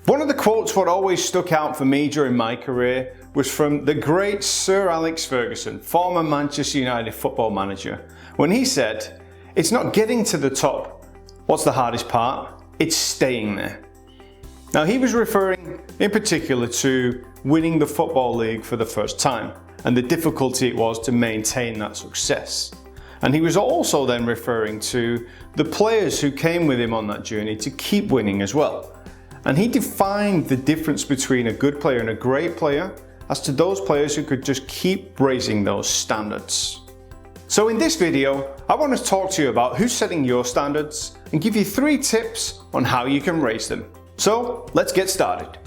One of the quotes what always stuck out for me during my career was from the great Sir Alex Ferguson, former Manchester United football manager, when he said, "It's not getting to the top. What's the hardest part? It's staying there." Now he was referring in particular to winning the Football League for the first time and the difficulty it was to maintain that success. And he was also then referring to the players who came with him on that journey to keep winning as well. And he defined the difference between a good player and a great player as to those players who could just keep raising those standards. So in this video, I want to talk to you about who's setting your standards and give you 3 tips on how you can raise them. So let's get started.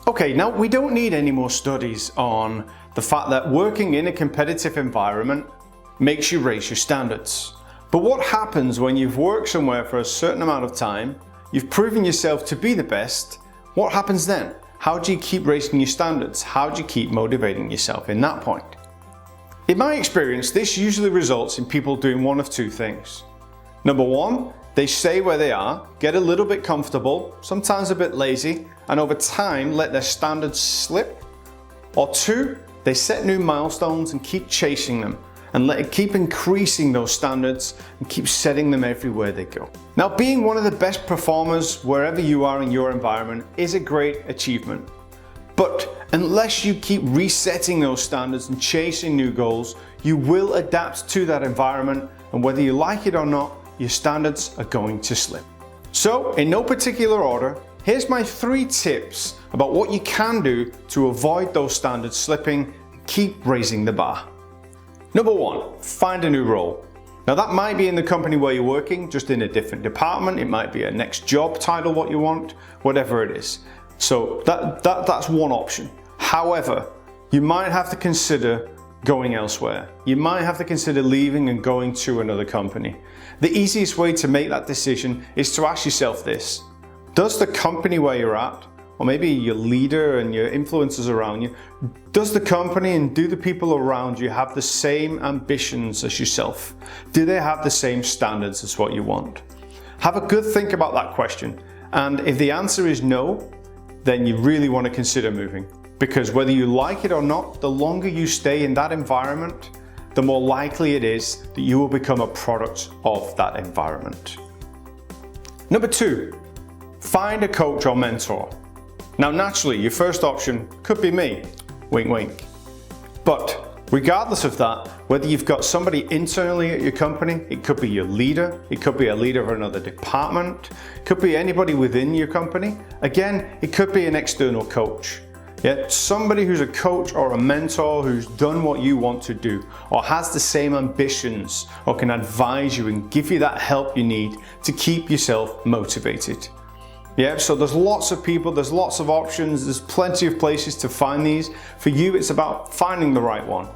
Okay, now we don't need any more studies on the fact that working in a competitive environment makes you raise your standards. But what happens when you've worked somewhere for a certain amount of time, you've proven yourself to be the best, what happens then? How do you keep raising your standards? How do you keep motivating yourself in that point? In my experience, this usually results in people doing one of 2 things. Number 1, they stay where they are, get a little bit comfortable, sometimes a bit lazy, and over time let their standards slip. Or 2, they set new milestones and keep chasing them, and keep increasing those standards and keep setting them everywhere they go. Now, being one of the best performers wherever you are in your environment is a great achievement. But unless you keep resetting those standards and chasing new goals, you will adapt to that environment, and whether you like it or not, your standards are going to slip. So, in no particular order, here's my 3 tips about what you can do to avoid those standards slipping and keep raising the bar. Number 1, find a new role. Now that might be in the company where you're working, just in a different department. It might be a next job title what you want, whatever it is. So that's one option. However, you might have to consider going elsewhere. You might have to consider leaving and going to another company. The easiest way to make that decision is to ask yourself this: does the company where you're at, or maybe your leader and your influencers around you, does the company and do the people around you have the same ambitions as yourself? Do they have the same standards as what you want? Have a good think about that question. And if the answer is no, then you really want to consider moving. Because whether you like it or not, the longer you stay in that environment, the more likely it is that you will become a product of that environment. Number 2, find a coach or mentor. Now naturally, your first option could be me, wink wink. But regardless of that, whether you've got somebody internally at your company, it could be your leader, it could be a leader of another department, it could be anybody within your company. Again, it could be an external coach. Yeah, somebody who's a coach or a mentor who's done what you want to do, or has the same ambitions, or can advise you and give you that help you need to keep yourself motivated. Yeah, so there's lots of people, there's lots of options, there's plenty of places to find these. For you, it's about finding the right one.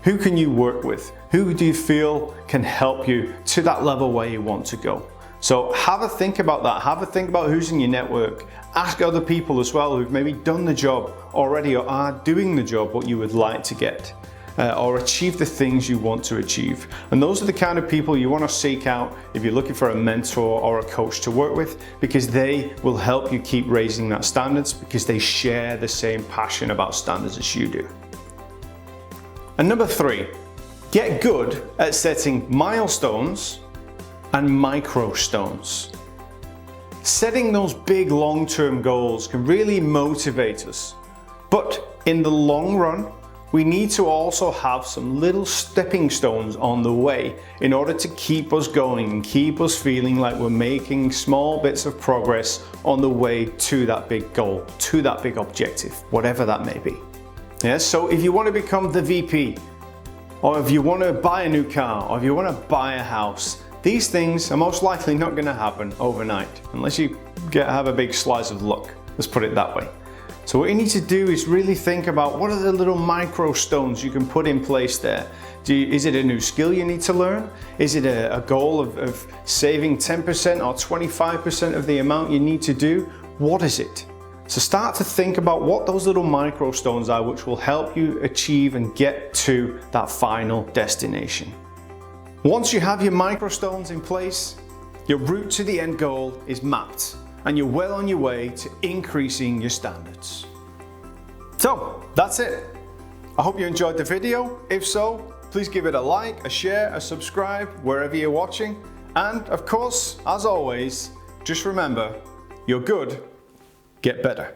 Who can you work with? Who do you feel can help you to that level where you want to go? So have a think about that. Have a think about who's in your network. Ask other people as well who've maybe done the job already or are doing the job what you would like to get. Or achieve the things you want to achieve. And those are the kind of people you want to seek out if you're looking for a mentor or a coach to work with, because they will help you keep raising that standards, because they share the same passion about standards as you do. And number 3, get good at setting milestones and micro stones. Setting those big long-term goals can really motivate us, but in the long run, we need to also have some little stepping stones on the way in order to keep us going and keep us feeling like we're making small bits of progress on the way to that big goal, to that big objective, whatever that may be. Yeah, so if you want to become the VP, or if you want to buy a new car, or if you want to buy a house, these things are most likely not going to happen overnight, unless you have a big slice of luck. Let's put it that way. So what you need to do is really think about what are the little micro stones you can put in place there. Is it a new skill you need to learn? Is it a goal of saving 10% or 25% of the amount you need to do? What is it? So start to think about what those little micro stones are, which will help you achieve and get to that final destination. Once you have your micro stones in place, your route to the end goal is mapped. and you're well on your way to increasing your standards. So that's it. I hope you enjoyed the video. If so, please give it a like, a share, a subscribe wherever you're watching. And of course, as always, just remember, you're good, get better.